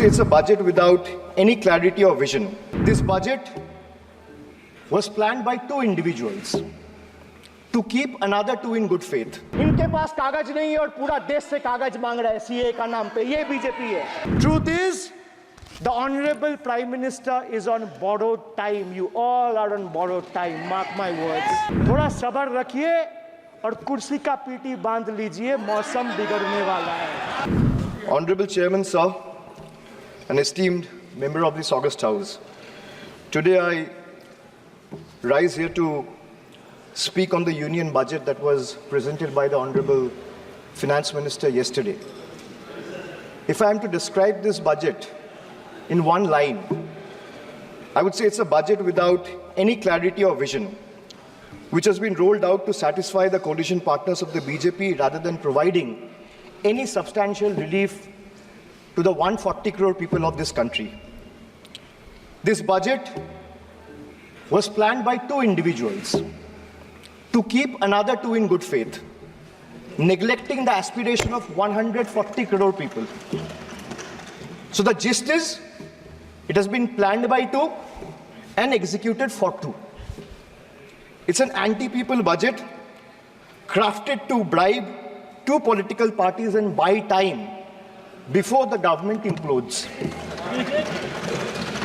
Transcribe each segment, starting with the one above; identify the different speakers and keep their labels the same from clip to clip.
Speaker 1: say it's a budget without any clarity or vision. This budget was planned by two individuals to keep another two in good faith.
Speaker 2: इनके पास कागज नहीं है और पूरा देश से कागज मांग रहा है सीए का नाम पे. ये बीजेपी है. Truth is, the Honorable Prime Minister is on borrowed time. You all are on borrowed time. Mark my words. थोड़ा सब्र रखिए और कुर्सी का पीटी बांध लीजिए. मौसम बिगड़ने वाला है.
Speaker 1: Honorable Chairman, sir, an esteemed member of this august House, today I rise here to speak on the union budget that was presented by the Honorable Finance Minister yesterday. If I am to describe this budget in one line, I would say it's a budget without any clarity or vision, which has been rolled out to satisfy the coalition partners of the BJP rather than providing any substantial relief to the 140 crore people of this country. This budget was planned by two individuals to keep another two in good faith, neglecting the aspiration of 140 crore people. So the gist is, it has been planned by two and executed for two. It's an anti-people budget crafted to bribe two political parties and buy time before the government implodes.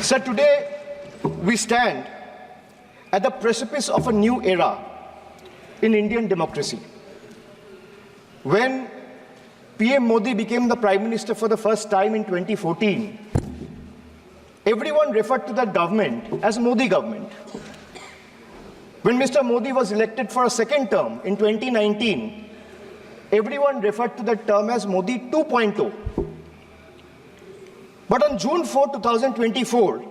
Speaker 1: So today we stand at the precipice of a new era in Indian democracy. When PM Modi became the Prime Minister for the first time in 2014, everyone referred to that government as Modi government. When Mr. Modi was elected for a second term in 2019, everyone referred to that term as Modi 2.0. But on June 4, 2024,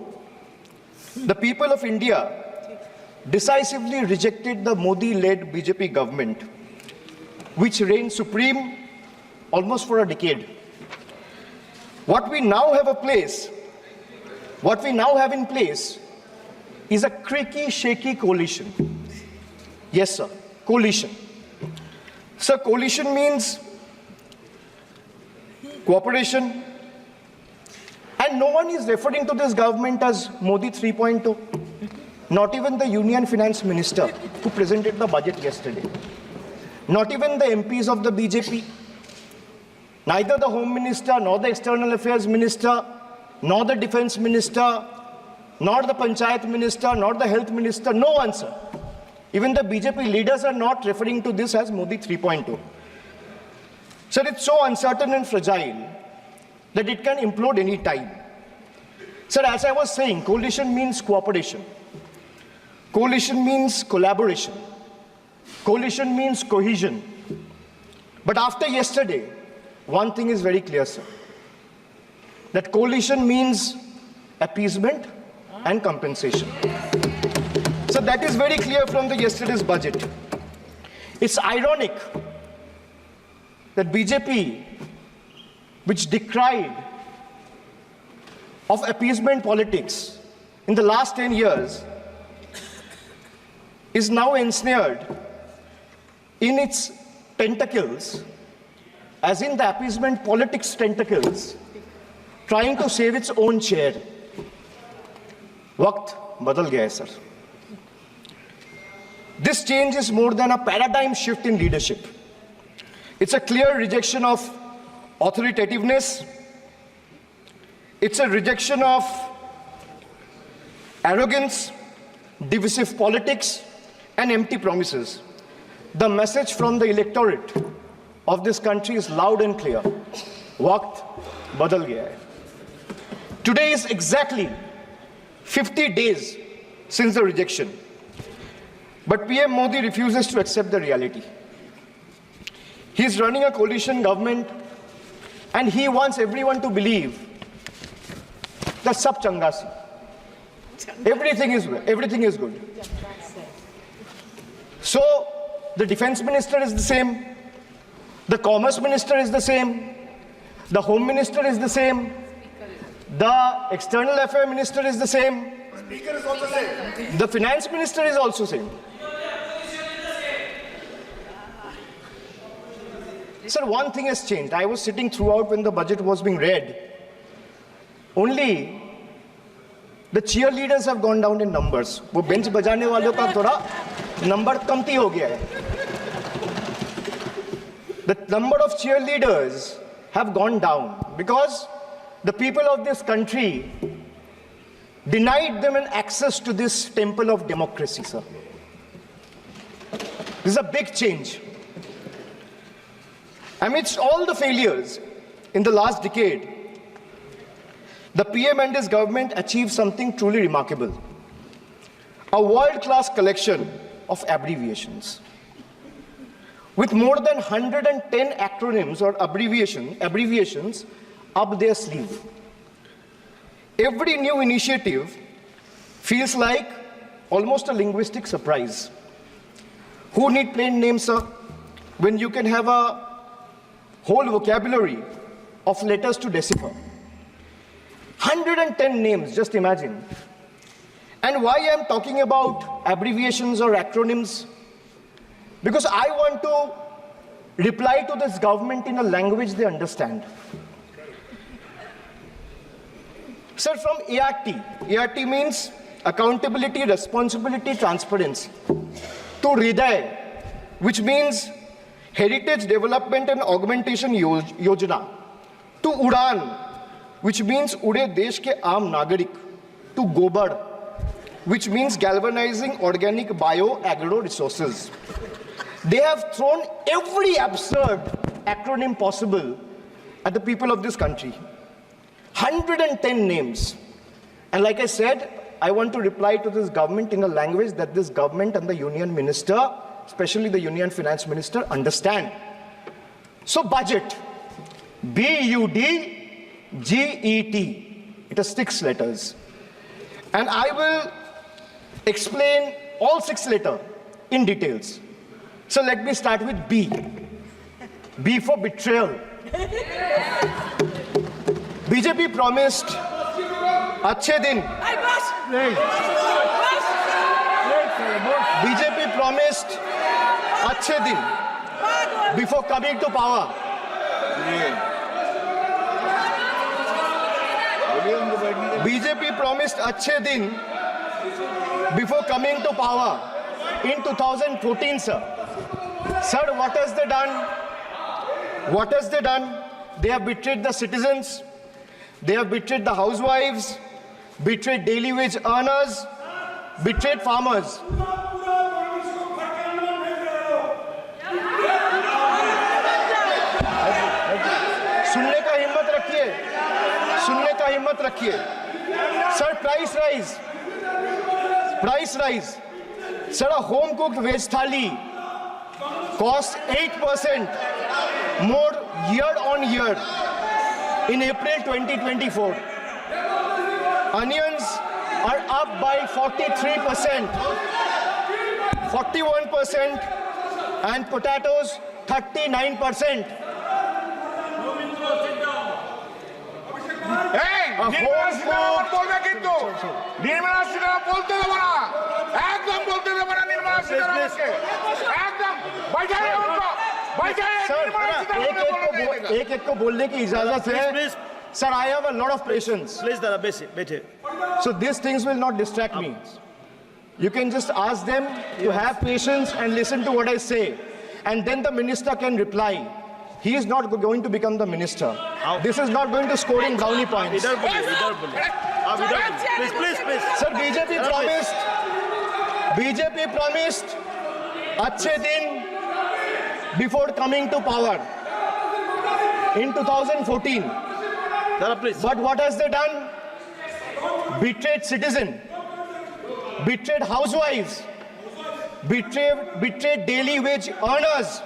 Speaker 1: the people of India decisively rejected the Modi-led BJP government, which reigned supreme almost for a decade. What we now have in place is a creaky, shaky coalition. Yes, sir, coalition. Sir, coalition means cooperation, and no one is referring to this government as Modi 3.0. Not even the Union Finance Minister who presented the budget yesterday. Not even the MPs of the BJP. Neither the Home Minister, nor the External Affairs Minister, nor the Defense Minister, nor the Panchayat Minister, nor the Health Minister, no one, sir. Even the BJP leaders are not referring to this as Modi 3.0. Sir, it's so uncertain and fragile that it can implode any time. Sir, as I was saying, coalition means cooperation. Coalition means collaboration. Coalition means cohesion. But after yesterday, one thing is very clear, sir. That coalition means appeasement and compensation. So that is very clear from the yesterday's budget. It's ironic that BJP, which decried of appeasement politics in the last 10 years, is now ensnared in its tentacles, as in the appeasement politics tentacles, trying to save its own chair. Waqt badal gaya hai, sir. This change is more than a paradigm shift in leadership. It's a clear rejection of authoritativeness. It's a rejection of arrogance, divisive politics, and empty promises. The message from the electorate of this country is loud and clear. Waqt badal gaya hai. Today is exactly 50 days since the rejection. But PM Modi refuses to accept the reality. He is running a coalition government and he wants everyone to believe that sab changa si. Everything is good. So the defense minister is the same, the commerce minister is the same, the home minister is the same, the external affairs minister is the same,
Speaker 3: Speaker is also same.
Speaker 1: The finance minister is also same. Sir, one thing has changed. I was sitting throughout when the budget was being read. only the cheerleaders have gone down in numbers. वो bench बजाने वालों का थोड़ा number कमती हो गया है. The number of cheerleaders have gone down because the people of this country denied them an access to this temple of democracy, sir. This is a big change. Amidst all the failures in the last decade, the PM and his government achieved something truly remarkable. A world-class collection of abbreviations. With more than 110 acronyms or abbreviations up their sleeve. Every new initiative feels like almost a linguistic surprise. Who need plain names, sir, when you can have a whole vocabulary of letters to decipher? 110 names, just imagine. And why I'm talking about abbreviations or acronyms? Because I want to reply to this government in a language they understand. Sir, from ART. ART means accountability, responsibility, transparency. To Hriday, which means Heritage Development and Augmentation Yojana. To Udan, which means Ude Desh ke Aam Nagarik. To Gobar, which means galvanizing organic bio-agro resources. They have thrown every absurd acronym possible at the people of this country. 110 names. And like I said, I want to reply to this government in a language that this government and the union minister, especially the union finance minister, understand. So budget, B-U-D-G-E-T. It has 6 letters. And I will explain all 6 letters in details. So let me start with B. B for betrayal. BJP promised अच्छे दिन. BJP promised अच्छे दिन before coming to power. BJP promised अच्छे दिन before coming to power in 2014, sir. Sir, what has they done? What has they done? They have betrayed the citizens. They have betrayed the housewives, betrayed daily wage earners, betrayed farmers. सुनने का हिम्मत रखिए. Sir, price rise. Sir, a home cooked veg thali costs 8% more year on year in April 2024. Onions are up by 43%, 41%, and potatoes 39%. एक को बोलने की इजाजत है. Sir, I have a lot of patience.
Speaker 2: Please, Dada, बैठे.
Speaker 1: So these things will not distract me. You can just ask them to have patience and listen to what I say. And then the minister can reply. He is not going to become the minister. This is not going to score in brownie points.
Speaker 2: Please.
Speaker 1: Sir, BJP promised अच्छे दिन before coming to power in 2014. But what has they done? Betrayed citizen, betrayed housewives, betrayed daily wage earners,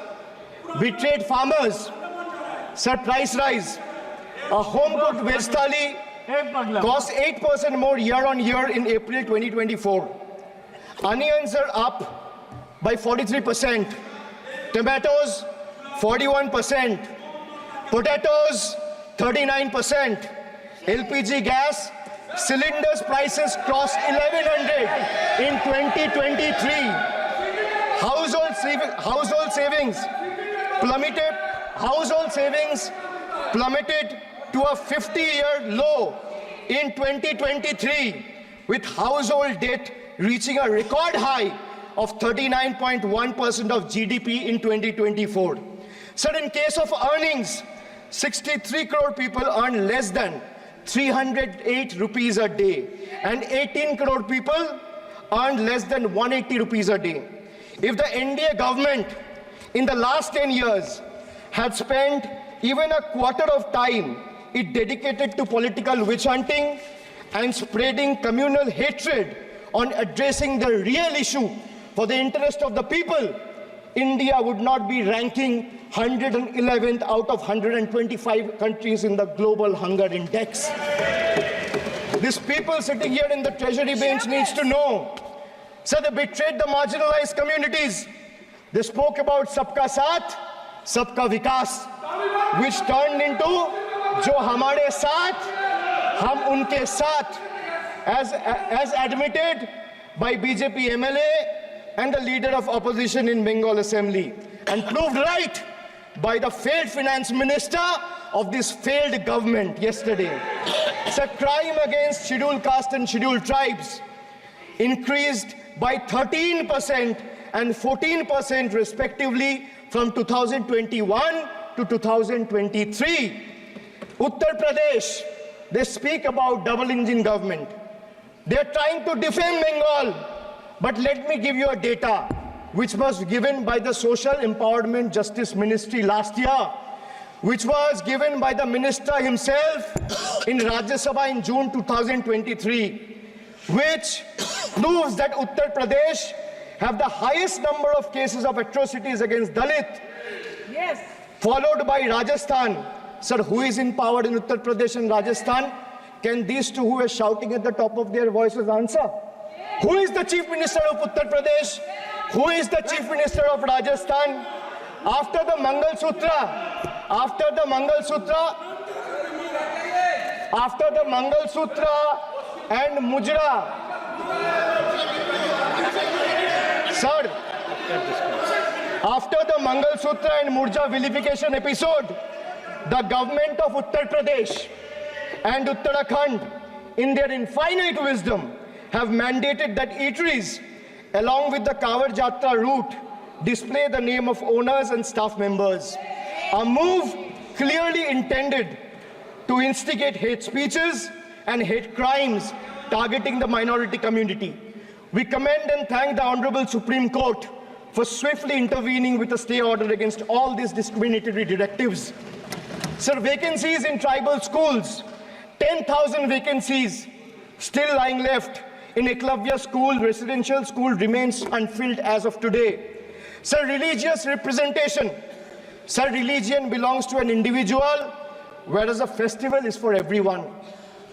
Speaker 1: betrayed farmers. Sir, price rise. A home cooked veg thali costs 8% more year on year in April 2024. Onions are up by 43%. Tomatoes, 41%. Potatoes, 39%. LPG gas cylinders prices crossed 1100 in 2023. Household savings plummeted to a 50-year low in 2023, with household debt reaching a record high of 39.1% of GDP in 2024. Sir, in case of earnings, 63 crore people earn less than 308 rupees a day, and 18 crore people earn less than 180 rupees a day. If the NDA government in the last 10 years had spent even a quarter of time it dedicated to political witch hunting and spreading communal hatred on addressing the real issue for the interest of the people, India would not be ranking 111th out of 125 countries in the global hunger index. These people sitting here in the treasury bench needs to know. So they betrayed the marginalized communities. They spoke about Sabka Saath, Sabka Vikas, which turned into Jo Hamare Saath, Hum Unke Saath, as admitted by BJP MLA and the leader of opposition in Bengal Assembly, and proved right by the failed finance minister of this failed government yesterday. So crime against scheduled caste and scheduled tribes increased by 13% and 14% respectively from 2021 to 2023. Uttar Pradesh, they speak about double engine government. They're trying to defame Bengal. But let me give you a data which was given by the Social Empowerment Justice Ministry last year, which was given by the minister himself in Rajya Sabha in June 2023, which proves that Uttar Pradesh have the highest number of cases of atrocities against Dalit, yes, followed by Rajasthan. Sir, who is in power in Uttar Pradesh and Rajasthan? Can these two who are shouting at the top of their voices answer? Who is the Chief Minister of Uttar Pradesh? Who is the Chief Minister of Rajasthan? After the Mangal Sutra and Mujra, sir, after the Mangal Sutra and Murja vilification episode, the government of Uttar Pradesh and Uttarakhand, in their infinite wisdom, have mandated that eateries, along with the Kawar Jatra route, display the name of owners and staff members. A move clearly intended to instigate hate speeches and hate crimes targeting the minority community. We commend and thank the Honorable Supreme Court for swiftly intervening with a stay order against all these discriminatory directives. Sir, vacancies in tribal schools, 10,000 vacancies still lying left in Eklavya school, residential school, remains unfilled as of today. Sir, religious representation. Sir, religion belongs to an individual, whereas a festival is for everyone.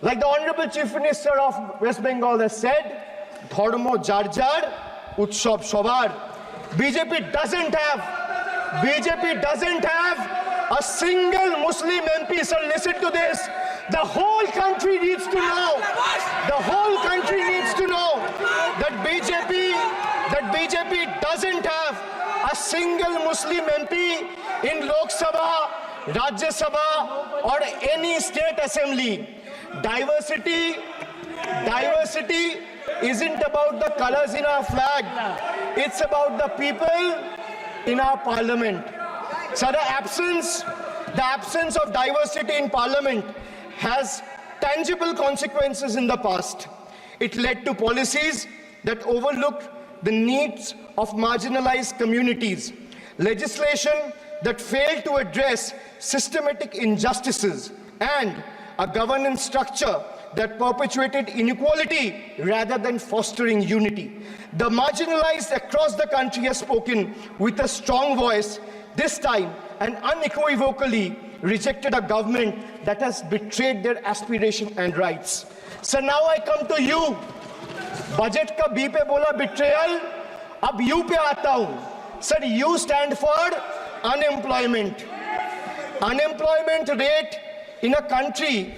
Speaker 1: Like the Honorable Chief Minister of West Bengal has said, Dharmo jar jar, Utsav shobar. BJP doesn't have a single Muslim MP. Sir, listen to this. The whole country needs to know. The whole country needs to know that BJP doesn't have a single Muslim MP in Lok Sabha, Rajya Sabha, or any state assembly. Diversity isn't about the colors in our flag. It's about the people in our parliament. So the absence of diversity in parliament has tangible consequences in the past. It led to policies that overlooked the needs of marginalized communities, legislation that failed to address systematic injustices, and a governance structure that perpetuated inequality rather than fostering unity. The marginalized across the country have spoken with a strong voice, this time and unequivocally rejected a government that has betrayed their aspiration and rights. So now I come to you. Budget का B पे बोला betrayal, अब U पे आता हूँ. Sir, U stand for unemployment. Unemployment rate in our country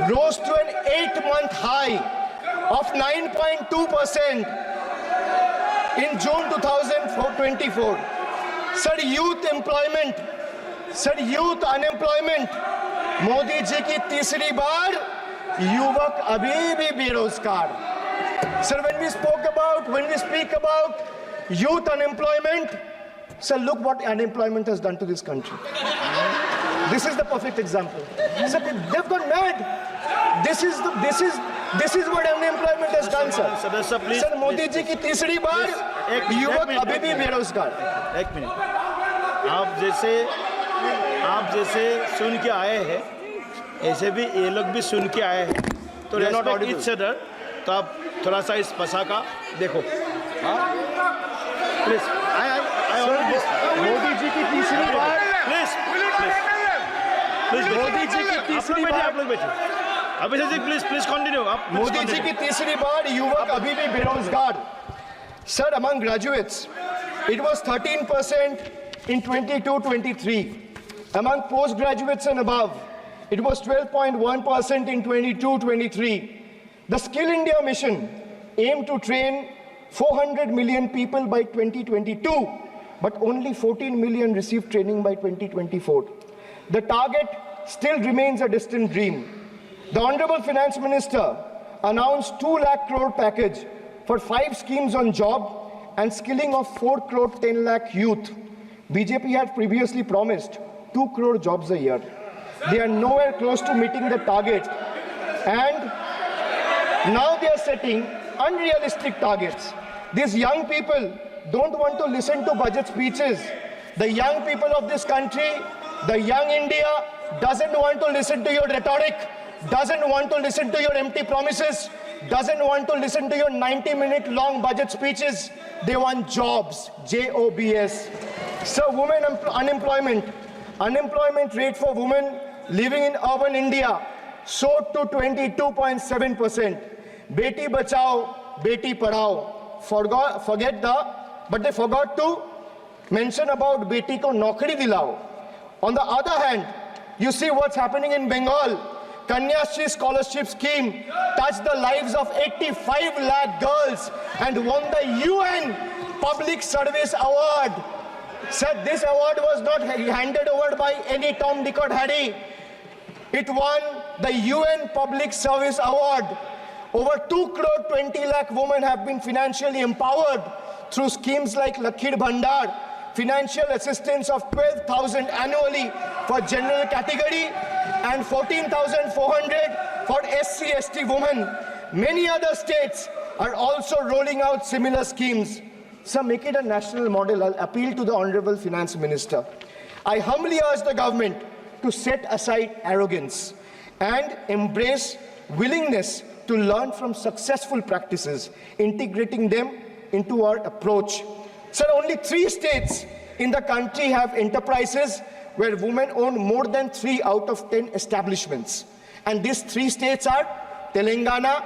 Speaker 1: rose to an 8-month high of 9.2% in June 2024. Sir, youth unemployment
Speaker 2: Modi ji की तीसरी बार युवक अभी भी बेरोजगार. Sir, when we speak about youth unemployment, sir, look what unemployment has done to this country. This is the perfect example. Sir, they've gone mad. This is what unemployment has done, sir. Sir, Modi ji की तीसरी बार युवक अभी भी बेरोजगार.
Speaker 4: एक minute, आप जैसे सुन के आए हैं, ऐसे भी ये लोग भी सुन के आए हैं, तो रेस्पेक्ट ईच अदर. तो आप थोड़ा सा इस भाषा का देखो. प्लीज,
Speaker 2: मोदी जी की तीसरी बार
Speaker 4: प्लीज
Speaker 2: मोदी जी की तीसरी बार
Speaker 4: आप लोग बैठे. Abhishek ji please continue. आप
Speaker 2: मोदी जी की तीसरी बार युवक अभी भी बेरोजगार. Sir, among graduates, it was 13% in 22-23. Among postgraduates and above, it was 12.1% in 22-23. The Skill India mission aimed to train 400 million people by 2022, but only 14 million received training by 2024. The target still remains a distant dream. The Honorable Finance Minister announced 2 lakh crore package for 5 schemes on job and skilling of 4 crore 10 lakh youth. BJP had previously promised 2 crore jobs a year. They are nowhere close to meeting the target, and now they are setting unrealistic targets. These young people don't want to listen to budget speeches. The young people of this country, the young India, doesn't want to listen to your rhetoric, doesn't want to listen to your empty promises, doesn't want to listen to your 90-minute long budget speeches. They want jobs, J-O-B-S. So women unemployment rate for women living in urban India soared to 22.7%. Beti Bachao, Beti Padhao. But they forgot to mention about Beti ko Naukri Dilao. On the other hand, you see what's happening in Bengal. Kanyashri scholarship scheme touched the lives of 85 lakh girls and won the UN Public Service Award. Said this award was not handed over by any Tom, Dick or Harry. It won the UN Public Service Award. Over 2 crore 20 lakh women have been financially empowered through schemes like Lakhir Bhandar, financial assistance of 12,000 annually for general category and 14,400 for SC/ST women. Many other states are also rolling out similar schemes. So make it a national model. I'll appeal to the Honorable Finance Minister. I humbly urge the government to set aside arrogance and embrace willingness to learn from successful practices, integrating them into our approach. Sir, only 3 states in the country have enterprises where women own more than 3 out of 10 establishments. And these 3 states are Telangana,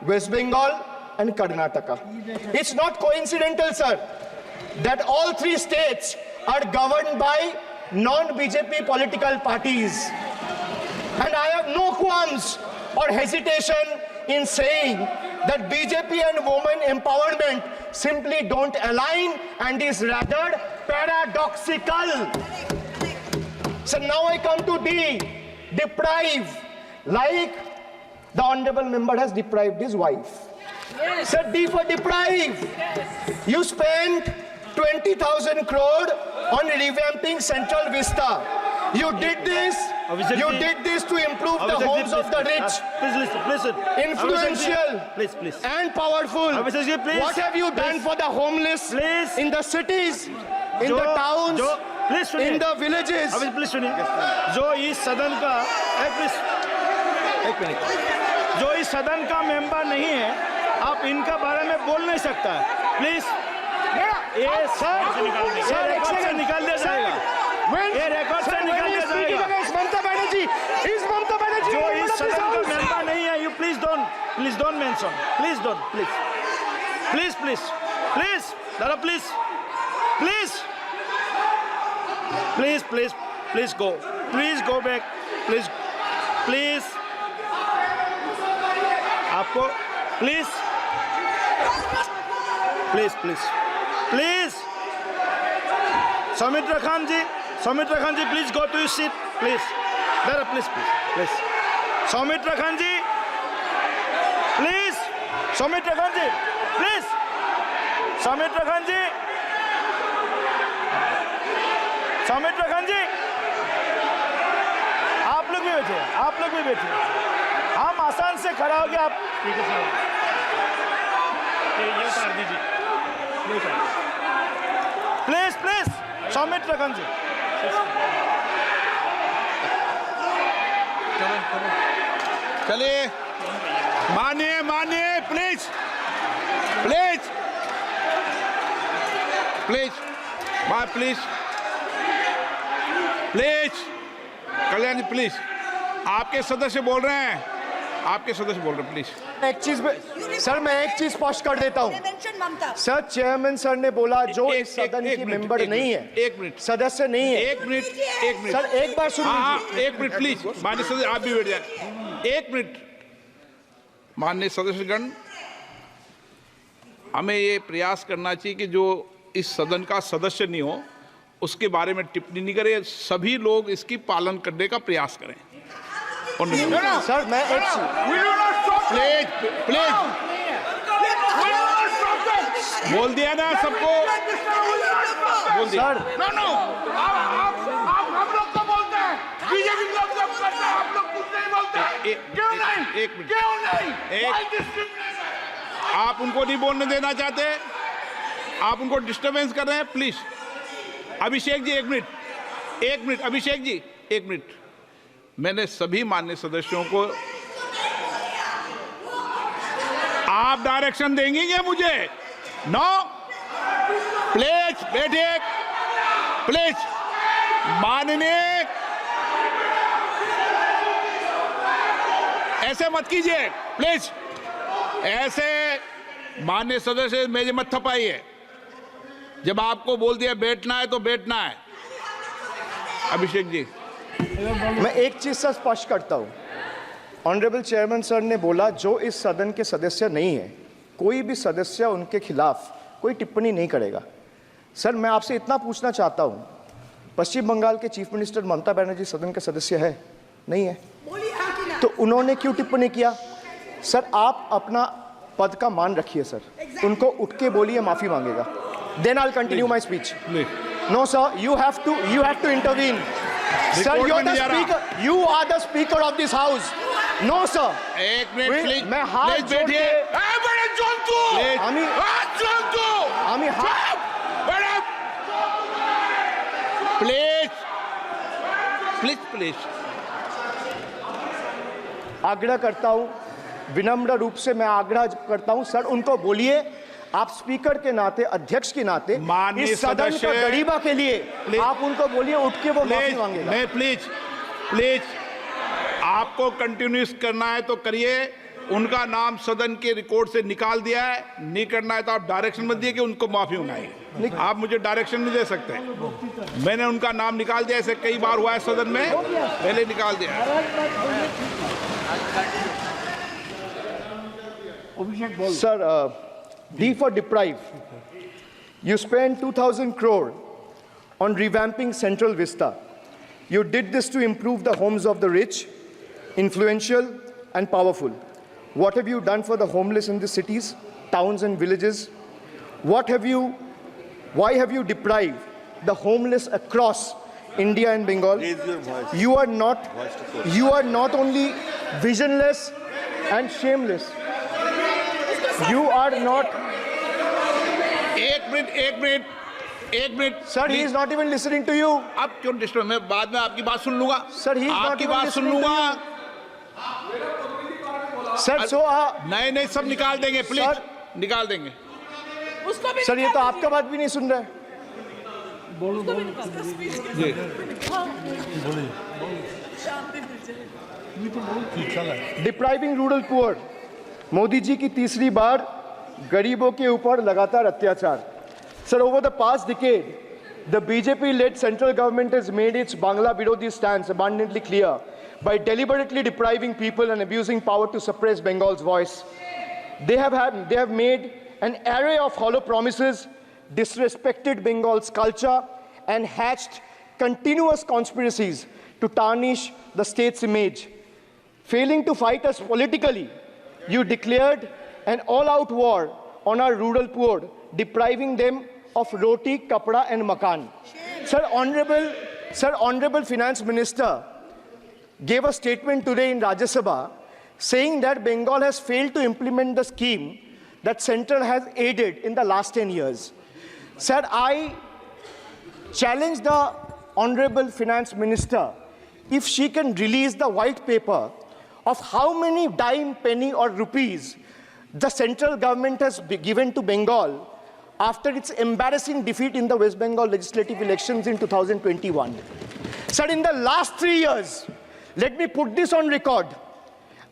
Speaker 2: West Bengal, and Karnataka. It's not coincidental, sir, that all 3 states are governed by non-BJP political parties. And I have no qualms or hesitation in saying that BJP and women empowerment simply don't align and is rather paradoxical. So now I come to D, deprive, like the Honorable Member has deprived his wife. Yes. So D for deprive. Yes. You spent 20,000 crore on revamping Central Vista. You did this to improve the homes of the rich,
Speaker 4: listen.
Speaker 2: influential,
Speaker 4: Please.
Speaker 2: and powerful.
Speaker 4: Please.
Speaker 2: What have you done for the homeless in the cities, in the towns, in the villages?
Speaker 4: Please सुनिए. जो इस सदन का एक minute, जो इस सदन का मेंबर नहीं है, आप इनका बारे में बोल नहीं सकता है. प्लीज ये सर रिकॉर्ड से निकाल दिया जाएगा. ये रिकॉर्ड से निकाल दिया जाएगा.
Speaker 2: ममता बनर्जी
Speaker 4: जो इस सदन का मेंबर नहीं है, you please don't mention. Please don't. Please दादा please go. Please go back. Please. आपको please Saumitra Khan ji, please go to your seat, please. There, please, please. Soumitra Khanji, please. Soumitra Khanji, please. Soumitra Khanji. Soumitra Khanji. आप लोग भी बैठे, आप लोग भी बैठे। हम आसान से खड़ा हो गया आप। ठीक है साहब। ये उतार दीजिए। Please please Saumitra ji.
Speaker 5: चलिए मानिए मानिए please please please please please Kalyan ji please आपके सदस्य बोल रहे हैं, आपके सदस्य बोल रहे हैं प्लीज।
Speaker 2: एक चीज सर, मैं एक चीज स्पष्ट कर देता हूँ सर। चेयरमैन सर ने बोला जो इस सदन की मेंबर नहीं है,
Speaker 5: एक मिनट,
Speaker 2: सदस्य नहीं है।
Speaker 5: एक मिनट
Speaker 2: सर एक बार सुन लीजिए।
Speaker 5: एक मिनट प्लीज, माननीय सदस्य आप भी बैठ जाए। एक मिनट माननीय सदस्यगण, हमें ये प्रयास करना चाहिए कि जो इस सदन का सदस्य नहीं हो उसके बारे में टिप्पणी नहीं करें, सभी लोग इसकी पालन करने का प्रयास करें।
Speaker 2: सर मैं एक
Speaker 5: प्लीज प्लीज बोल दिया ना सबको, बोल दिया।
Speaker 2: सर
Speaker 3: नो आप हम लोग को बोलते हैं, बीजेपी लोग जब करते हैं आप लोग कुछ नहीं बोलते। क्यों नहीं?
Speaker 5: एक मिनट,
Speaker 3: क्यों नहीं?
Speaker 5: आप उनको नहीं बोलने देना चाहते, आप उनको डिस्टर्बेंस कर रहे हैं। प्लीज अभिषेक जी एक मिनट, एक मिनट अभिषेक जी एक मिनट। मैंने सभी माननीय सदस्यों को, आप डायरेक्शन देंगे क्या मुझे? नो प्लीज बैठिए, प्लीज माननीय, ऐसे मत कीजिए प्लीज, ऐसे माननीय सदस्य मेरे मत थपाइए। जब आपको बोल दिया बैठना है तो बैठना है। अभिषेक जी
Speaker 2: मैं एक चीज से स्पष्ट करता हूं। ऑनरेबल चेयरमैन सर ने बोला जो इस सदन के सदस्य नहीं है, कोई भी सदस्य उनके खिलाफ कोई टिप्पणी नहीं करेगा। सर मैं आपसे इतना पूछना चाहता हूं, पश्चिम बंगाल के चीफ मिनिस्टर ममता बनर्जी सदन के सदस्य है? नहीं है, तो उन्होंने क्यों टिप्पणी किया? सर आप अपना पद का मान रखिए सर, उनको उठ के बोलिए माफी मांगेगा। Then I'll continue my speech. No, sir, you have to intervene. Sir, you're the speaker. You are the speaker of this house. No, sir.
Speaker 5: एक मिनट प्लीज,
Speaker 2: मैं हाथ जोड़ के
Speaker 5: प्लीज प्लीज प्लीज
Speaker 2: आग्रह करता हूं, विनम्र रूप से मैं आग्रह करता हूं सर, उनको बोलिए आप स्पीकर के नाते, अध्यक्ष के नाते इस सदन का गरिमा के लिए आप उनको बोलिए उठ के वो माफी मांगेगा।
Speaker 5: नहीं प्लीज प्लीज, आपको कंटिन्यूस करना है तो करिए। उनका नाम सदन के रिकॉर्ड से निकाल दिया है, नहीं करना है तो आप डायरेक्शन मत दिए कि उनको माफी मंगाइए। आप मुझे डायरेक्शन नहीं दे सकते, मैंने उनका नाम निकाल दिया, ऐसे कई बार हुआ है सदन में, पहले निकाल दिया।
Speaker 2: Sir, D for deprive. You spent 2,000 crore on revamping Central Vista. You did this to improve the homes of the rich, influential, and powerful. What have you done for the homeless in the cities, towns, and villages? Why have you deprived the homeless across India and Bengal? You are not only visionless and shameless. You are not.
Speaker 5: एक minute
Speaker 2: Sir, he is not even listening to you.
Speaker 5: अब क्यों disturb? मैं बाद में आपकी बात सुन लूंगा।
Speaker 2: Sir, he is not
Speaker 5: आपकी
Speaker 2: even
Speaker 5: बात सुन
Speaker 2: listening to
Speaker 5: लूंगा।
Speaker 2: Sir, so
Speaker 5: नहीं सब निकाल देंगे प्लीज,
Speaker 2: Sir,
Speaker 5: निकाल देंगे।
Speaker 2: सर ये तो आपका बात भी नहीं सुन रहे। Depriving rural poor, Modi ji की तीसरी बार गरीबों के ऊपर लगातार अत्याचार। Sir, over the past decade, the BJP-led central government has made its Bangla Birodhi stance abundantly clear by deliberately depriving people and abusing power to suppress Bengal's voice. They have made an array of hollow promises, disrespected Bengal's culture, and hatched continuous conspiracies to tarnish the state's image. Failing to fight us politically, you declared an all-out war on our rural poor, depriving them of roti, kapda and makan. Sir, Honorable Finance Minister gave a statement today in Rajya Sabha saying that Bengal has failed to implement the scheme that Central has aided in the last 10 years. Sir, I challenge the Honorable Finance Minister if she can release the white paper of how many dime, penny or rupees the central government has given to Bengal after its embarrassing defeat in the West Bengal legislative elections in 2021. Sir, in the last 3 years, let me put this on record.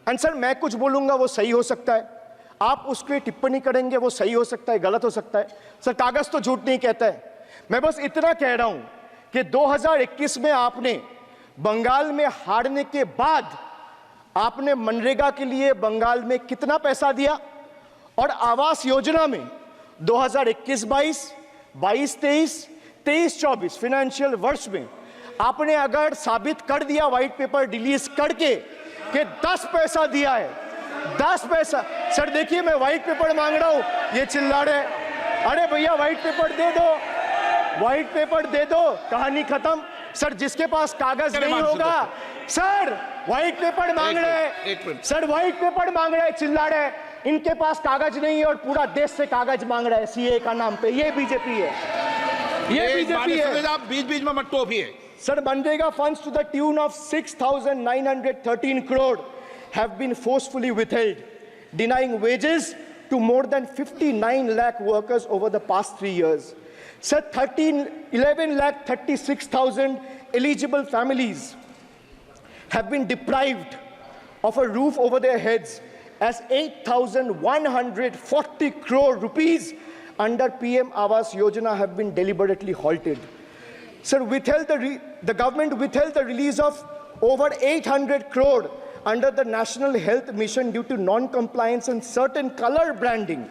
Speaker 2: And sir, मैं कुछ बोलूँगा वो सही हो सकता है, आप उसके टिप्पणी करेंगे वो सही हो सकता है, गलत हो सकता है. सर, कागज तो झूठ नहीं कहता है. मैं बस इतना कह रहा हूँ कि 2021 में आपने बंगाल में हारने के बाद आपने मनरेगा के लिए बंगाल में कितना पैसा दिया और आवास योजना में 2021-22, 22-23, 23-24 फाइनेंशियल वर्ष में आपने अगर साबित कर दिया व्हाइट पेपर रिलीज करके कि 10 पैसा दिया है, 10 पैसा. सर देखिए, मैं व्हाइट पेपर मांग रहा हूं, ये चिल्ला रहे. अरे भैया व्हाइट पेपर दे दो, व्हाइट पेपर दे दो, कहानी खत्म. सर जिसके पास कागज नहीं होगा, सर व्हाइट पेपर मांग रहे हैं, सर व्हाइट पेपर मांग रहे हैं, चिल्ला रहे हैं. इनके पास कागज नहीं है और पूरा देश से कागज मांग रहा है सीए का नाम पे. ये बीजेपी है, ये बीजेपी है.
Speaker 5: आप बीच-बीच में मत टोपिए.
Speaker 2: Sir, Manrega funds to the tune of 6,913 crore have been forcefully withheld, denying wages to more than 59 lakh workers over the past 3 years. Sir, 11 lakh 36,000 eligible families have been deprived of a roof over their heads as 8,140 crore rupees under PM Awas Yojana have been deliberately halted. Sir, the government withheld the release of over 800 crore under the National Health Mission due to non-compliance and certain color branding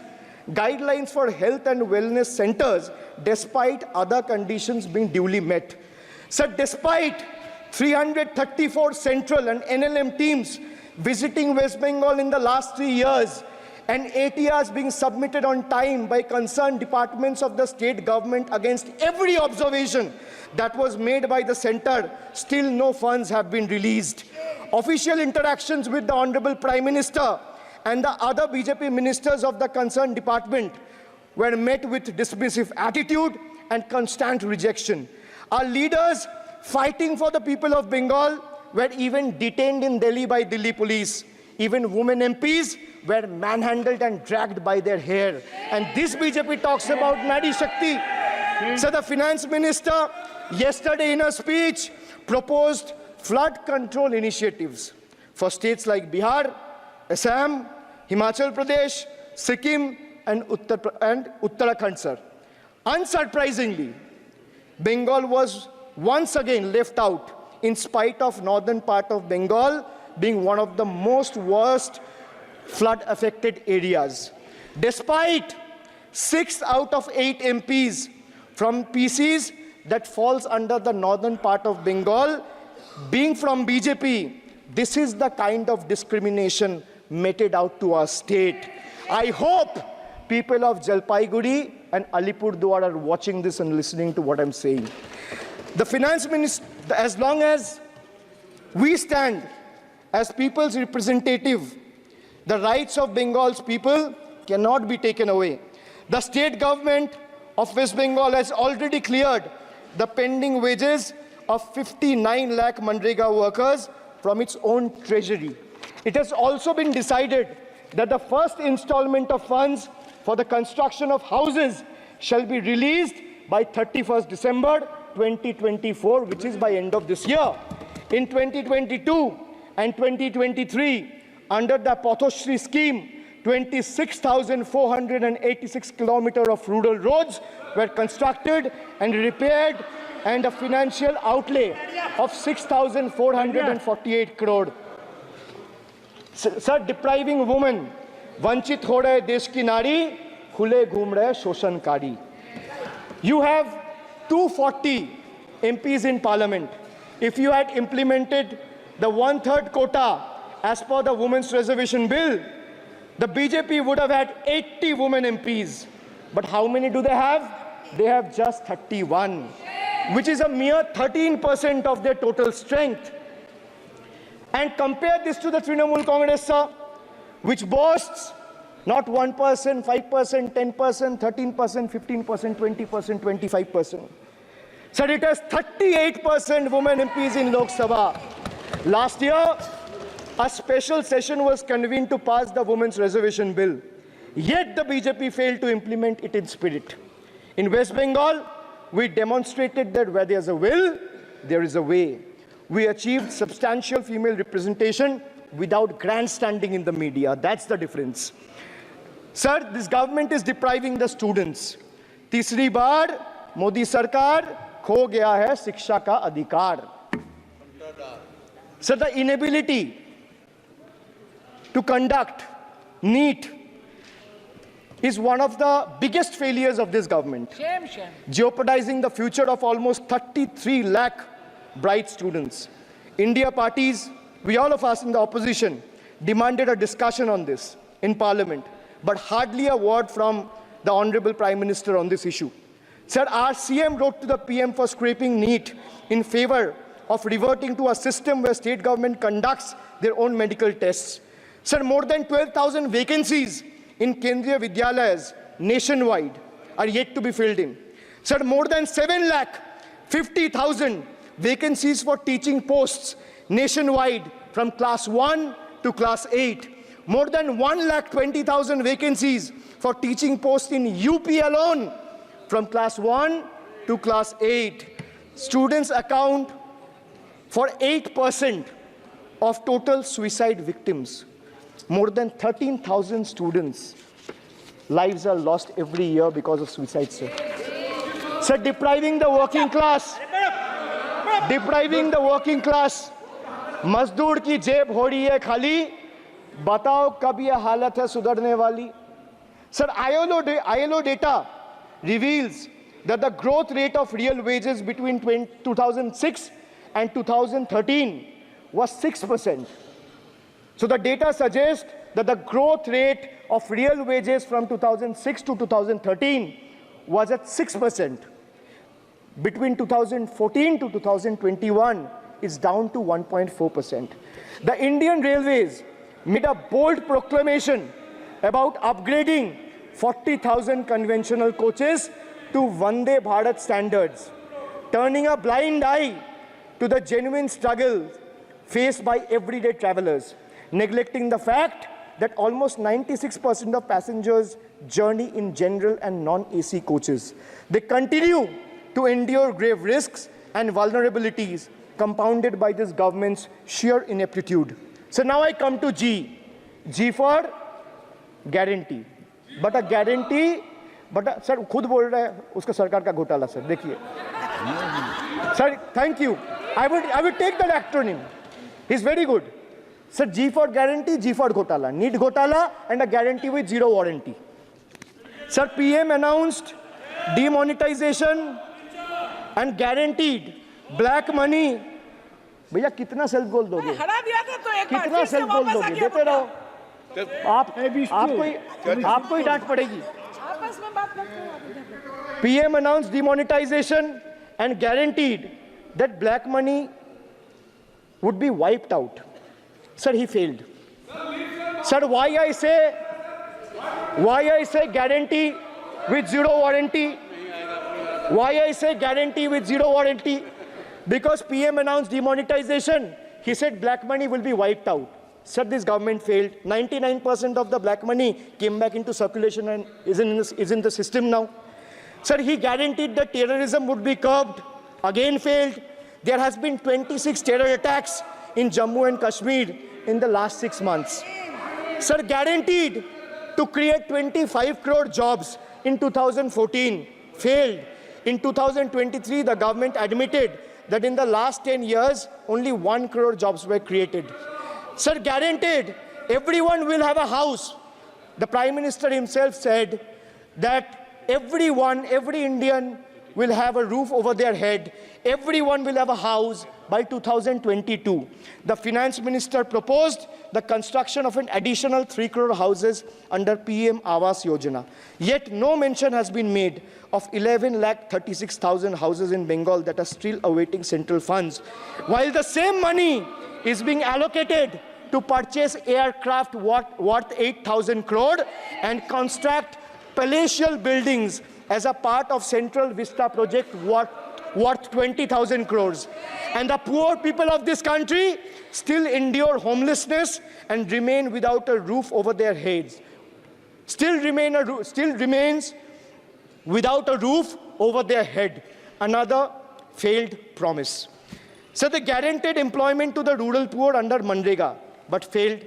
Speaker 2: guidelines for health and wellness centers, despite other conditions being duly met. Sir, despite 334 central and NLM teams visiting West Bengal in the last 3 years, and ATRs being submitted on time by concerned departments of the state government against every observation that was made by the center, still no funds have been released. Official interactions with the Honorable Prime Minister and the other BJP ministers of the concerned department were met with dismissive attitude and constant rejection. Our leaders fighting for the people of Bengal were even detained in Delhi by Delhi police. Even women MPs were manhandled and dragged by their hair. And this BJP talks about Nadi Shakti. So the finance minister yesterday in a speech proposed flood control initiatives for states like Bihar, Assam, Himachal Pradesh, Sikkim and Uttarakhand, sir. Unsurprisingly, Bengal was once again left out in spite of northern part of Bengal being one of the most worst flood-affected areas. Despite 6 out of 8 MPs from PCs that falls under the northern part of Bengal being from BJP, this is the kind of discrimination meted out to our state. I hope people of Jalpaiguri and Alipurduar are watching this and listening to what I'm saying. The finance minister, as long as we stand as people's representative, the rights of Bengal's people cannot be taken away. The state government of West Bengal has already cleared the pending wages of 59 lakh Manrega workers from its own treasury. It has also been decided that the first installment of funds for the construction of houses shall be released by 31st December 2024, which is by end of this year. In 2022 and 2023, under the Pathoshri scheme, 26,486 kilometers of rural roads were constructed and repaired, and a financial outlay of 6,448 crore. Sir, depriving women, vanchit ho rahe desh ki nari, khule ghum rahe shoshankari. You have 240 MPs in parliament. If you had implemented the 1/3 quota as per the Women's Reservation Bill, the BJP would have had 80 women MPs. But how many do they have? They have just 31, which is a mere 13% of their total strength. And compare this to the Trinamool Congress, sir, which boasts not 1%, 5%, 10%, 13%, 15%, 20%, 25%. Sir, it has 38% women MPs in Lok Sabha. Last year, a special session was convened to pass the Women's Reservation Bill. Yet the BJP failed to implement it in spirit. In West Bengal, we demonstrated that where there's a will, there is a way. We achieved substantial female representation without grandstanding in the media. That's the difference. Sir, this government is depriving the students. तीसरी बार मोदी सरकार खो गया है शिक्षा का अधिकार. Sir, the inability to conduct NEET is one of the biggest failures of this government, jeopardizing the future of almost 33 lakh bright students. India parties, we all of us in the opposition, demanded a discussion on this in Parliament, but hardly a word from the Honorable Prime Minister on this issue. Sir, our CM wrote to the PM for scrapping NEET in favor of reverting to a system where state government conducts their own medical tests. Sir, more than 12,000 vacancies in Kendriya Vidyalayas nationwide are yet to be filled in. Sir, more than 7,50,000 vacancies for teaching posts nationwide from class 1 to class 8. More than 1,20,000 vacancies for teaching posts in UP alone from class 1 to class 8. Students account for 8% of total suicide victims. More than 13,000 students' lives are lost every year because of suicide, sir. Sir, depriving the working class, मजदूर की जेब हो रही है खाली, बताओ कब ये हालत है सुधरने वाली? Sir, ILO data reveals that the growth rate of real wages between 2006 and 2013 was 6%. So the data suggests that the growth rate of real wages from 2006 to 2013 was at 6%. Between 2014 to 2021, it's down to 1.4%. The Indian Railways made a bold proclamation about upgrading 40,000 conventional coaches to Vande Bharat standards, turning a blind eye to the genuine struggle faced by everyday travelers, neglecting the fact that almost 96% of passengers journey in general and non-AC coaches. They continue to endure grave risks and vulnerabilities compounded by this government's sheer ineptitude. So now I come to G. G for guarantee. But a guarantee, sir, खुद बोल रहा है उसका सरकार का घोटाला, sir. देखिए. Sir, thank you. I would take that acronym. He's very good. Sir, G for guarantee, G for घोटाला. Need घोटाला and a guarantee with zero warranty. Sir, PM announced demonetization and guaranteed black money. भैया कितना self goal दोगे? कितना self goal दोगे? देते रहो. आपको ही डांट पड़ेगी. PM announced demonetization and guaranteed that black money would be wiped out. Sir, he failed. Sir, why I say guarantee with zero warranty? Why I say guarantee with zero warranty? Because PM announced demonetization. He said black money will be wiped out. Sir, this government failed. 99% of the black money came back into circulation and is in the system now. Sir, he guaranteed that terrorism would be curbed. Again failed. There has been 26 terror attacks in Jammu and Kashmir in the last 6 months. Sir, guaranteed to create 25 crore jobs in 2014. Failed. In 2023, the government admitted that in the last 10 years, only 1 crore jobs were created. Sir, guaranteed everyone will have a house. The Prime Minister himself said that every Indian will have a roof over their head. Everyone will have a house by 2022. The finance minister proposed the construction of an additional 3 crore houses under PM Awas Yojana. Yet no mention has been made of 11,36,000 houses in Bengal that are still awaiting central funds, while the same money is being allocated to purchase aircraft worth 8,000 crore and construct palatial buildings as a part of Central Vista project worth 20,000 crores. And the poor people of this country still endure homelessness and remain without a roof over their heads. Still remains without a roof over their head. Another failed promise. So they guaranteed employment to the rural poor under Manrega, but failed.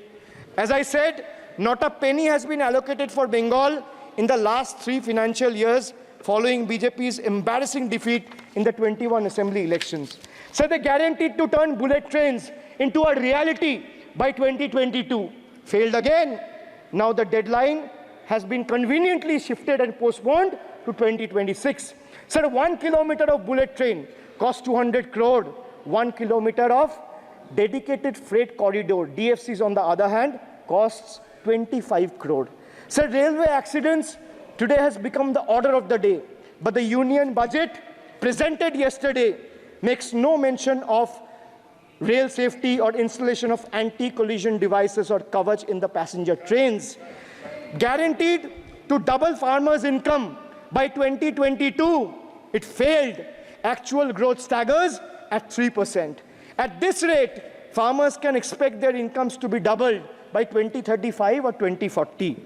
Speaker 2: As I said, not a penny has been allocated for Bengal in the last 3 financial years following BJP's embarrassing defeat in the 21 assembly elections. So they guaranteed to turn bullet trains into a reality by 2022. Failed again. Now the deadline has been conveniently shifted and postponed to 2026. So 1 kilometer of bullet train costs 200 crore. 1 kilometer of dedicated freight corridor, DFCs on the other hand, costs 25 crore. So railway accidents today has become the order of the day. But the union budget presented yesterday makes no mention of rail safety or installation of anti-collision devices or coverage in the passenger trains. Guaranteed to double farmers' income by 2022, it failed. Actual growth staggers at 3%. At this rate, farmers can expect their incomes to be doubled by 2035 or 2040.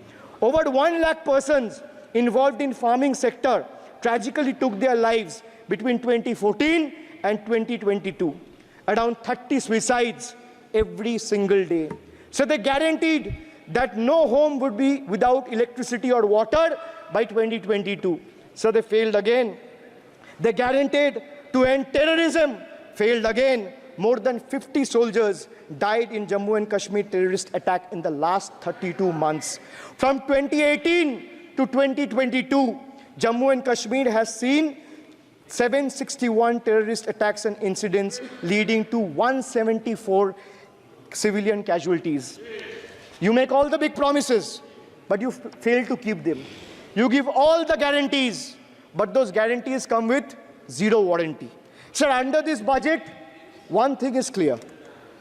Speaker 2: Over 1 lakh persons involved in farming sector tragically took their lives between 2014 and 2022. Around 30 suicides every single day. So they guaranteed that no home would be without electricity or water by 2022. So they failed again. They guaranteed to end terrorism. Failed again. More than 50 soldiers died in Jammu and Kashmir terrorist attack in the last 32 months. From 2018 to 2022, Jammu and Kashmir has seen 761 terrorist attacks and incidents leading to 174 civilian casualties. You make all the big promises, but you fail to keep them. You give all the guarantees, but those guarantees come with zero warranty. So under this budget, one thing is clear.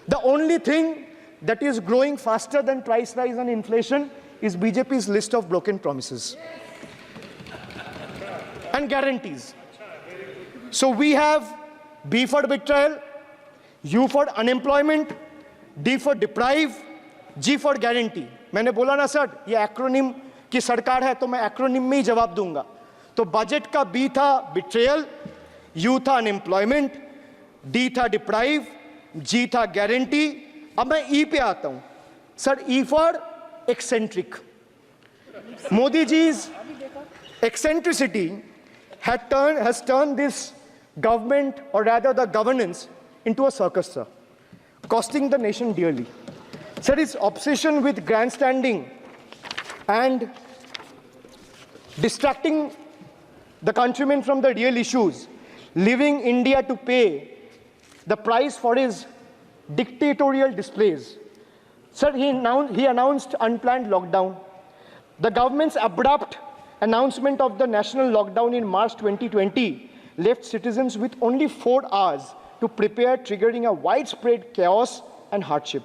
Speaker 2: The only thing that is growing faster than price rise and inflation is BJP's list of broken promises and guarantees. So we have B for betrayal, U for unemployment, D for deprive, G for guarantee. मैंने बोला ना sir, ये acronym की सरकार है तो मैं acronym में ही जवाब दूंगा. तो बजट का B था betrayal, U था unemployment, D था deprive, G था guarantee. अब मैं E पे आता हूं. Sir E for eccentric. Modi ji's eccentricity has turned this government, or rather the governance, into a circus, sir, costing the nation dearly. Sir, his obsession with grandstanding and distracting the countrymen from the real issues, leaving India to pay the price for his dictatorial displays. Sir, he announced unplanned lockdown. The government's abrupt announcement of the national lockdown in March 2020 left citizens with only 4 hours to prepare, triggering a widespread chaos and hardship.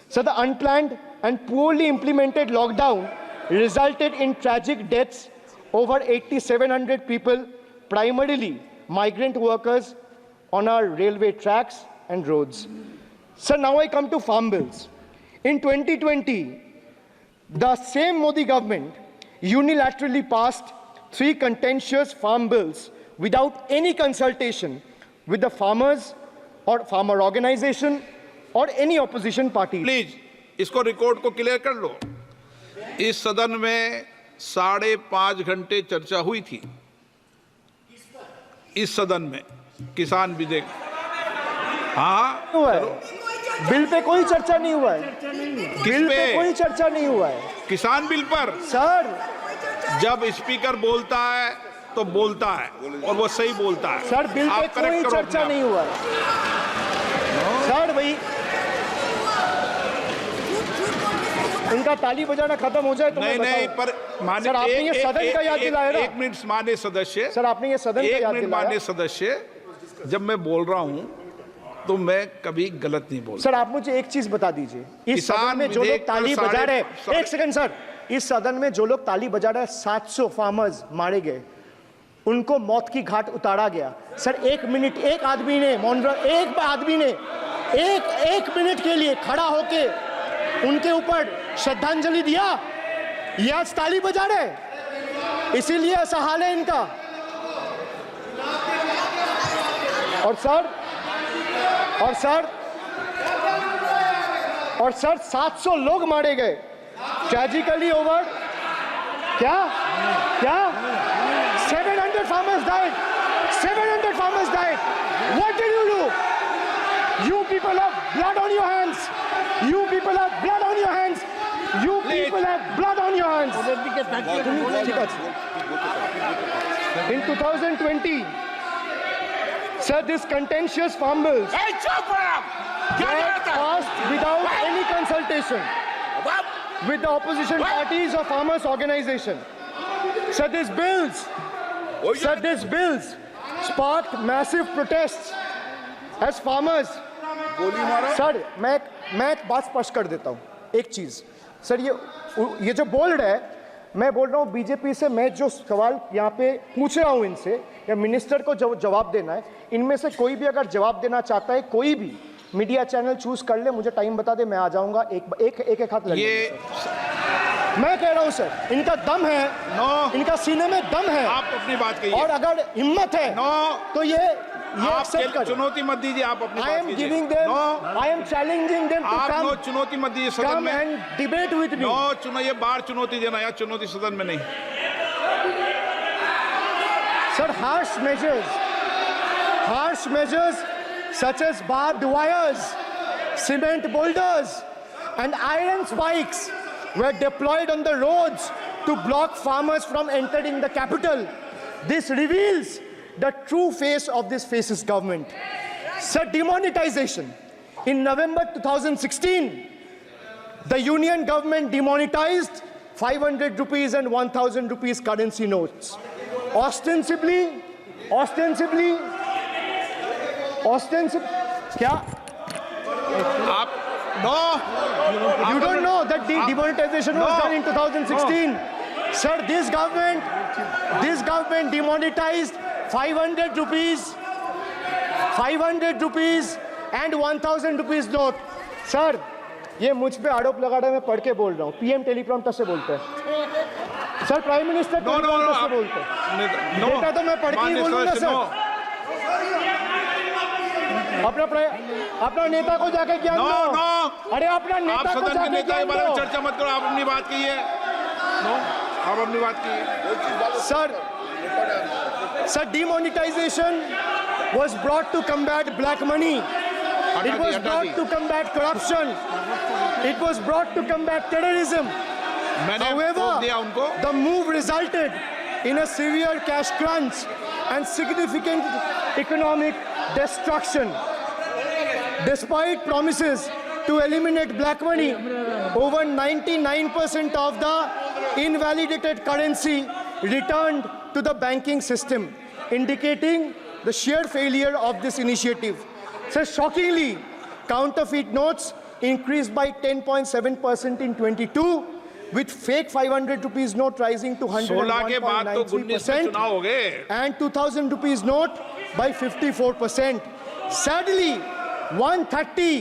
Speaker 2: So the unplanned and poorly implemented lockdown resulted in tragic deaths. Over 8,700 people, primarily migrant workers, on our railway tracks and roads. So now I come to farm bills. In 2020, the same Modi government unilaterally passed 3 contentious farm bills without any consultation with the farmers or farmer organization or any opposition party.
Speaker 5: Please इसको record को clear कर लो. इस सदन में 5.5 घंटे चर्चा हुई थी. इस सदन में किसान विधेयक. हाँ,
Speaker 2: हुआ है. बिल पे कोई चर्चा नहीं हुआ है. बिल पे कोई चर्चा नहीं हुआ है.
Speaker 5: किसान बिल पर
Speaker 2: सर,
Speaker 5: जब स्पीकर बोलता है तो बोलता है और वो सही बोलता है।
Speaker 2: सर बिल पे
Speaker 5: आप
Speaker 2: कोई
Speaker 5: correct करो
Speaker 2: चर्चा
Speaker 5: अपने
Speaker 2: नहीं हुआ है। सर भाई इनका ताली बजाना खत्म हो जाए तो
Speaker 5: नहीं
Speaker 2: मैं
Speaker 5: नहीं,
Speaker 2: बताऊं।
Speaker 5: पर माननीय
Speaker 2: सर आपने ये सदन का याद दिलाया ना।
Speaker 5: एक मिनट माननीय सदस्य,
Speaker 2: सर आपने ये सदन का
Speaker 5: एक
Speaker 2: याद
Speaker 5: मिनट
Speaker 2: दिलाया।
Speaker 5: माननीय सदस्य, जब मैं बोल रहा हूं तो मैं कभी गलत नहीं बोलता।
Speaker 2: सर आप मुझे एक चीज बता दीजिए, इस
Speaker 5: किसान
Speaker 2: सदन में जो लोग
Speaker 5: विधेयक पर
Speaker 2: ताली बजा रहे हैं,
Speaker 5: साढ़े-
Speaker 2: एक सेकंड सर, इस सदन में जो लोग ताली बजा रहे हैं, 700 फार्मर्स मारे गए, उनको मौत की घाट उतारा गया। सर एक मिनट, एक आदमी ने एक आदमी ने एक मिनट के लिए खड़ा होके उनके ऊपर श्रद्धांजलि दिया, ये आज ताली बजा रहे, इसीलिए ऐसा हाल है इनका। और सर 700 लोग मारे गए, ट्रेजिकली ओवर। क्या 700 farmers died. 700 farmers died. What did you do? You people have blood on your hands. You people have blood on your hands. You people have blood on your hands. In 2020, sir, this contentious farm bills
Speaker 3: ए, चुप रहो। क्या
Speaker 2: were
Speaker 3: करता है?
Speaker 2: passed without any consultation with the opposition parties or farmers organization. Sir, these bills sparked massive protests as farmers. Sir मैं एक बात स्पष्ट कर देता हूँ, एक चीज सर, ये जो बोल्ड है, मैं बोल रहा हूँ बीजेपी से, मैं जो सवाल यहाँ पे पूछ रहा हूँ इनसे, या मिनिस्टर को जवाब देना है, इनमें से कोई भी अगर जवाब देना चाहता है, कोई भी मीडिया चैनल चूज कर ले, मुझे टाइम बता दे, मैं आ जाऊंगा, एक हाथ लग
Speaker 5: ये
Speaker 2: मैं कह रहा हूं सर, इनका दम है, इनका सीने में दम है,
Speaker 5: आप अपनी बात कहिए।
Speaker 2: और अगर हिम्मत है तो ये
Speaker 5: आप
Speaker 2: accept करें।
Speaker 5: चुनौती मत दीजिए, आप अपनी
Speaker 2: I
Speaker 5: बात
Speaker 2: am
Speaker 5: कीजिए।
Speaker 2: giving them, I am challenging them to
Speaker 5: आप नो
Speaker 2: come
Speaker 5: चुनौती मत दीजिए सदन में।
Speaker 2: and debate with me.
Speaker 5: No ये बार चुनौती देना, या चुनौती सदन में नहीं।
Speaker 2: Sir, harsh measures such as barbed wires, cement boulders, and iron spikes were deployed on the roads to block farmers from entering the capital. This reveals the true face of this fascist government. Sir, demonetization. In November 2016, the union government demonetized 500 rupees and 1000 rupees currency notes. Ostensibly, क्या?
Speaker 5: आप
Speaker 2: You don't know that the demonetization was done in 2016. Sir, this government demonetized 500 rupees and 1000 rupees note. Sir, ये मुझ पे आरोप लगा रहा है, मैं पढ़ के बोल रहा हूँ, पीएम टेलीप्रॉम्प्टर से बोलते हैं। सर, प्राइम मिनिस्टर टेलीप्रॉम्प्टर से बोलते हैं। बेटा तो मैं पढ़ के ही बोलूंगा सर। अपना नेता को जाके ज्ञान दो। अरे अपना नेता को जाके ज्ञान दो।
Speaker 5: चर्चा मत करो, आप अपनी बात कीजिए। आप अपनी बात कीजिए।
Speaker 2: Sir, demonetization was brought to combat black money. It was brought to combat corruption. It was brought to combat terrorism. However, the move resulted in a severe cash crunch and significant economic destruction. Despite promises to eliminate black money, over 99% of the invalidated currency returned to the banking system, indicating the sheer failure of this initiative. So shockingly, counterfeit notes increased by 10.7% in 22, with fake 500 rupees note rising to 101.93% and 2000 rupees note by 54%. Sadly, 130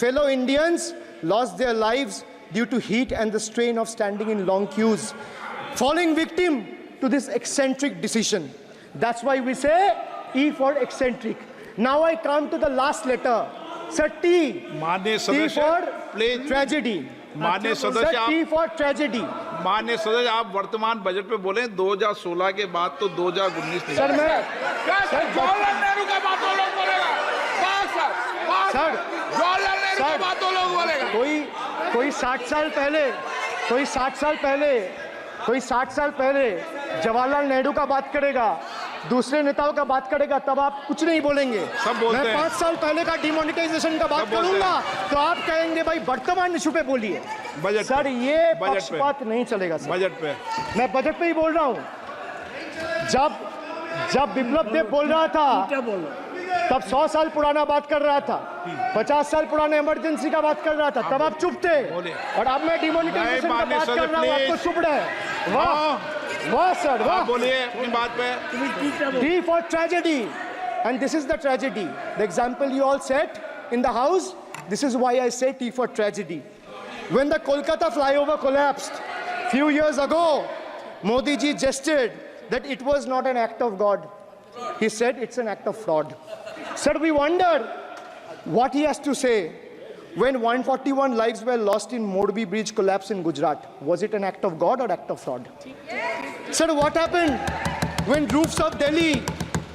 Speaker 2: fellow Indians lost their lives due to heat and the strain of standing in long queues, falling victim to this eccentric decision. That's why we say E for eccentric. Now I come to the last letter. Sir, T. T for tragedy. Sir, T for tragedy.
Speaker 5: माननीय सदस्य, आप वर्तमान budget पे बोले 2016 के बाद तो 2019 नहीं।
Speaker 2: सर मैं
Speaker 3: जवाहरलाल नेहरू का बात वो लोग बोलेगा।
Speaker 2: सर
Speaker 3: जवाहरलाल नेहरू का बात वो लोग बोलेगा।
Speaker 2: कोई 60 साल पहले जवाहरलाल नेहरू का बात करेगा, दूसरे नेताओं का बात करेगा, तब आप कुछ नहीं बोलेंगे।
Speaker 5: सब बोलते
Speaker 2: मैं
Speaker 5: हैं।
Speaker 2: 5 साल पहले का डिमोनेटाइजेशन का बात
Speaker 5: सब बोलते
Speaker 2: करूंगा तो आप कहेंगे भाई वर्तमान इशू पे बोलिए।
Speaker 5: बजट
Speaker 2: सर
Speaker 5: पे।
Speaker 2: ये
Speaker 5: बजट पे।
Speaker 2: पक्षपात नहीं चलेगा सर।
Speaker 5: बजट पे
Speaker 2: मैं बजट पे ही बोल रहा हूँ। जब बिप्लब देव बोल रहा था तब 100 साल पुराना बात कर रहा था, 50 साल पुराने इमरजेंसी का बात कर रहा था, तब आप चुप थे। और अब मैं डिमोनेटाइजेशन का बात कर रहा हूँ, आपको चुप रहे। वाह वाह सर वाह।
Speaker 5: बोलिए अपनी बात पे।
Speaker 2: T for tragedy, and this is the tragedy. The example you all set in the house, this is why I say T for tragedy. When the Kolkata flyover collapsed few years ago, Modi ji gestured that it was not an act of God. He said it's an act of fraud. Sir, we wonder what he has to say when 141 lives were lost in Morbi Bridge collapse in Gujarat. Was it an act of God or act of fraud? Sir, what happened when roofs of Delhi,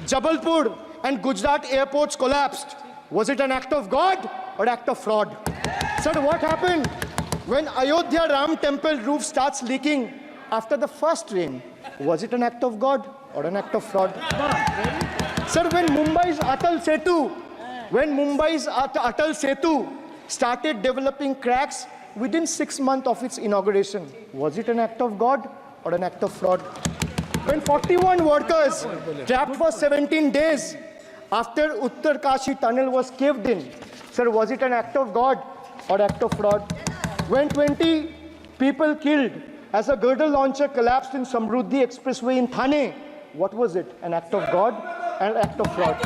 Speaker 2: Jabalpur and Gujarat airports collapsed? Was it an act of God or act of fraud? Sir, what happened when Ayodhya Ram temple roof starts leaking after the first rain? Was it an act of God or an act of fraud? Sir, when Mumbai's Atal Setu started developing cracks within 6 months of its inauguration, was it an act of God or an act of fraud? When 41 workers trapped for 17 days after Uttar Kashi tunnel was caved in, sir, was it an act of God or act of fraud? When 20 people killed as a girdle launcher collapsed in Samruddhi Expressway in Thane, what was it? An act of God and an act of fraud?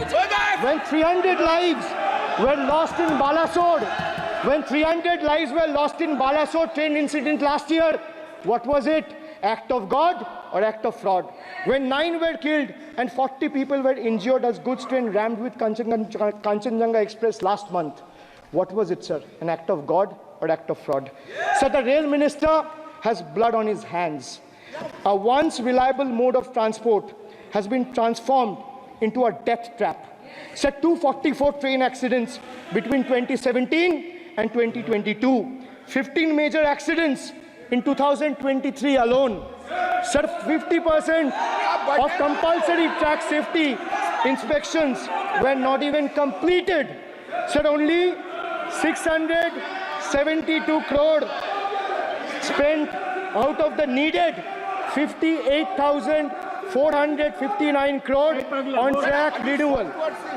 Speaker 2: When 300 lives were lost in Balasore train incident last year, what was it? Act of God or act of fraud? When 9 were killed and 40 people were injured as goods train rammed with Kanchenjunga Express last month, what was it, sir? An act of God or act of fraud? So the rail minister has blood on his hands. A once reliable mode of transport has been transformed into a death trap. So 244 train accidents between 2017 and 2022. 15 major accidents in 2023 alone. Sir, 50% of compulsory track safety inspections were not even completed. Sir, only 672 crore spent out of the needed 58,459 crore on track renewal.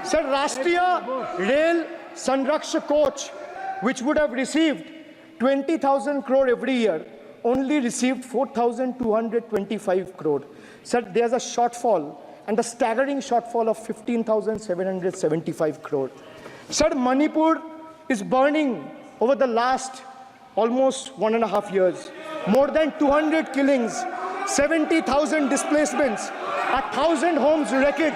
Speaker 2: Sir, Rashtriya Rail Sanrakshak coach, which would have received 20,000 crore every year, only received 4,225 crore. Sir, there's a shortfall, and a staggering shortfall of 15,775 crore. Sir, Manipur is burning over the last almost 1.5 years. More than 200 killings, 70,000 displacements, 1,000 homes wrecked.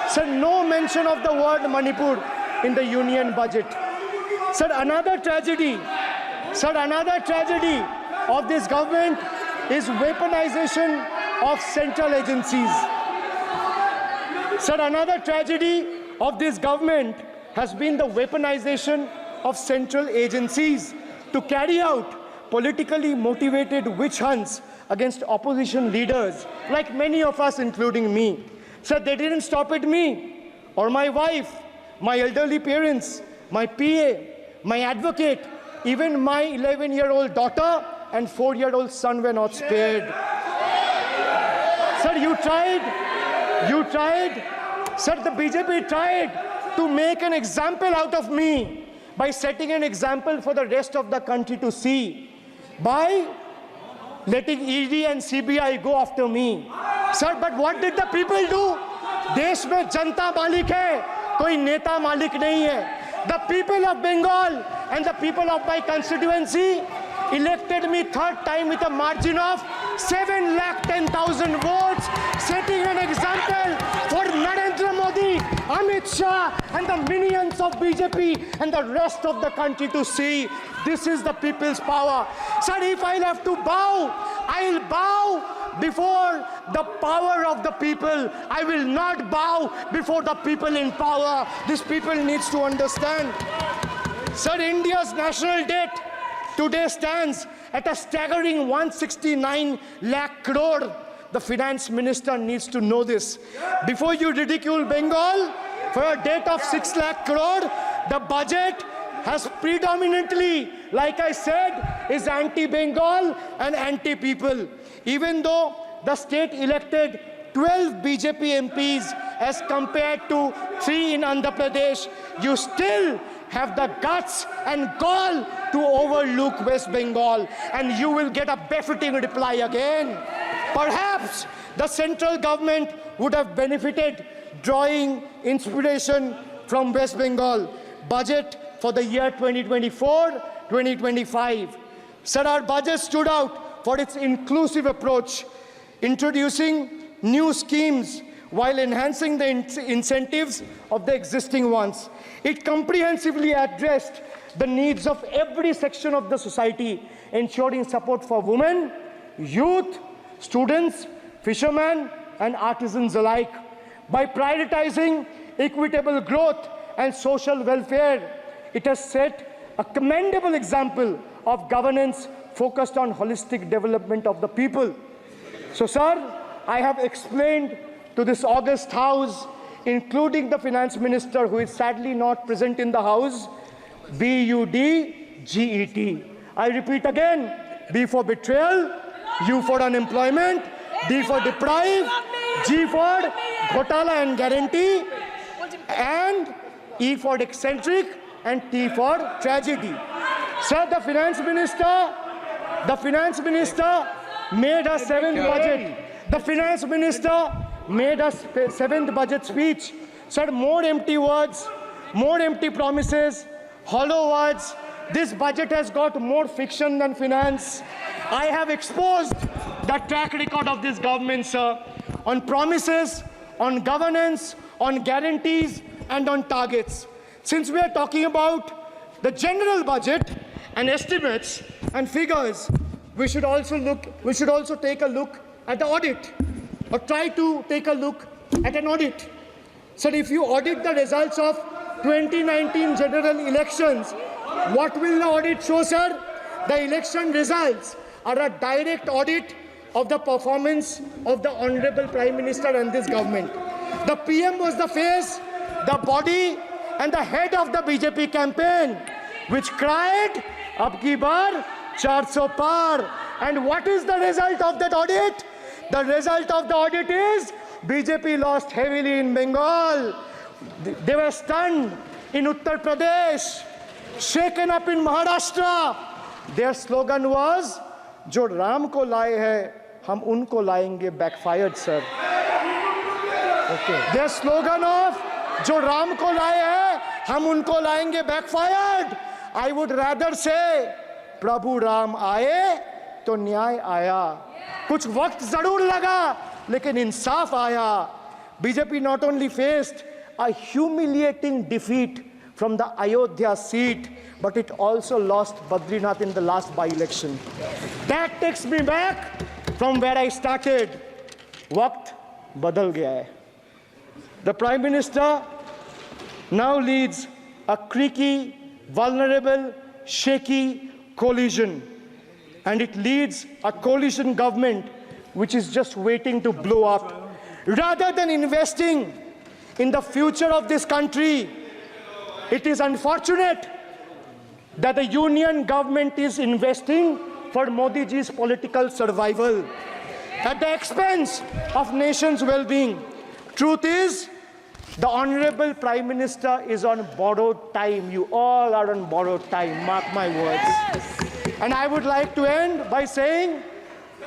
Speaker 2: Sir, no mention of the word Manipur in the union budget. Sir, another tragedy of this government is weaponization of central agencies. Sir, another tragedy of this government has been the weaponization of central agencies to carry out politically motivated witch hunts against opposition leaders, like many of us, including me. Sir, they didn't stop at me or my wife, my elderly parents, my PA, my advocate, even my 11-year-old daughter and 4-year-old son were not spared. Sir, you tried. Sir, the BJP tried to make an example out of me by setting an example for the rest of the country to see, by letting ED and CBI go after me. Sir, but what did the people do? देश में जनता मालिक है, कोई नेता मालिक नहीं है. The people of Bengal and the people of my constituency elected me third time with a margin of 710,000 votes, setting an example for Narendra Modi, Amit Shah and the minions of BJP and the rest of the country to see. This is the people's power. Sir, if I'll have to bow, I'll bow before the power of the people. I will not bow before the people in power. This people needs to understand. Sir, India's national debt today stands at a staggering 169 lakh crore. the finance minister needs to know this. Before you ridicule Bengal for a debt of 6 lakh crore, the budget has predominantly, like I said, is anti-Bengal and anti-people. Even though the state elected 12 BJP MPs as compared to 3 in Andhra Pradesh, you still have the guts and gall to overlook West Bengal, and you will get a befitting reply again. Perhaps the central government would have benefited drawing inspiration from West Bengal budget for the year 2024-2025. Sir, our budget stood out for its inclusive approach, introducing new schemes while enhancing the incentives of the existing ones. It comprehensively addressed the needs of every section of the society, ensuring support for women, youth, students, fishermen, and artisans alike. By prioritizing equitable growth and social welfare, it has set a commendable example of governance focused on holistic development of the people. So, sir, I have explained to this august House, including the finance minister, who is sadly not present in the House, BUDGET. I repeat again, B for betrayal, U for unemployment, D for deprived, G for ghotala and guarantee, and E for eccentric, and T for tragedy. Sir, the finance minister made a 7th budget. The finance minister made a 7th budget speech. Sir, more empty words, more empty promises, hollow words. This budget has got more fiction than finance. I have exposed the track record of this government, sir, on promises, on governance, on guarantees, and on targets. Since we are talking about the general budget and estimates and figures, we should also take a look at the audit, or try to take a look at an audit. So if you audit the results of 2019 general elections, what will the audit show, sir? The election results are a direct audit of the performance of the Honorable Prime Minister and this government. The PM was the face, the body, and the head of the BJP campaign, which cried, "Ab ki baar 400 par." And what is the result of that audit? The result of the audit is BJP lost heavily in Bengal. They were stunned in Uttar Pradesh, shaken up in Maharashtra. Their slogan was, "Jo Ram ko laaye hai, hum unko laayenge," backfired, sir. Okay. Their slogan of "Jo Ram ko laaye hai, hum unko laayenge," backfired. I would rather say, "Prabhu Ram aaye, to न्याय आया." कुछ वक्त जरूर लगा, लेकिन इंसाफ आया. BJP not only faced a humiliating defeat from the Ayodhya seat, but it also lost Badrinath in the last by-election. That takes me back from where I started. Waqt badal gaya hai. The Prime Minister now leads a creaky, vulnerable, shaky coalition. And it leads a coalition government which is just waiting to blow up. Rather than investing in the future of this country, it is unfortunate that the union government is investing for Modi ji's political survival at the expense of nation's well-being. Truth is, the Honorable Prime Minister is on borrowed time. You all are on borrowed time, mark my words. And I would like to end by saying,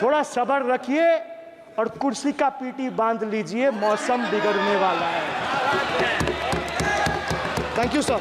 Speaker 2: थोड़ा सब्र रखिए और कुर्सी का PT बांध लीजिए, मौसम बिगड़ने वाला है. Thank you, sir.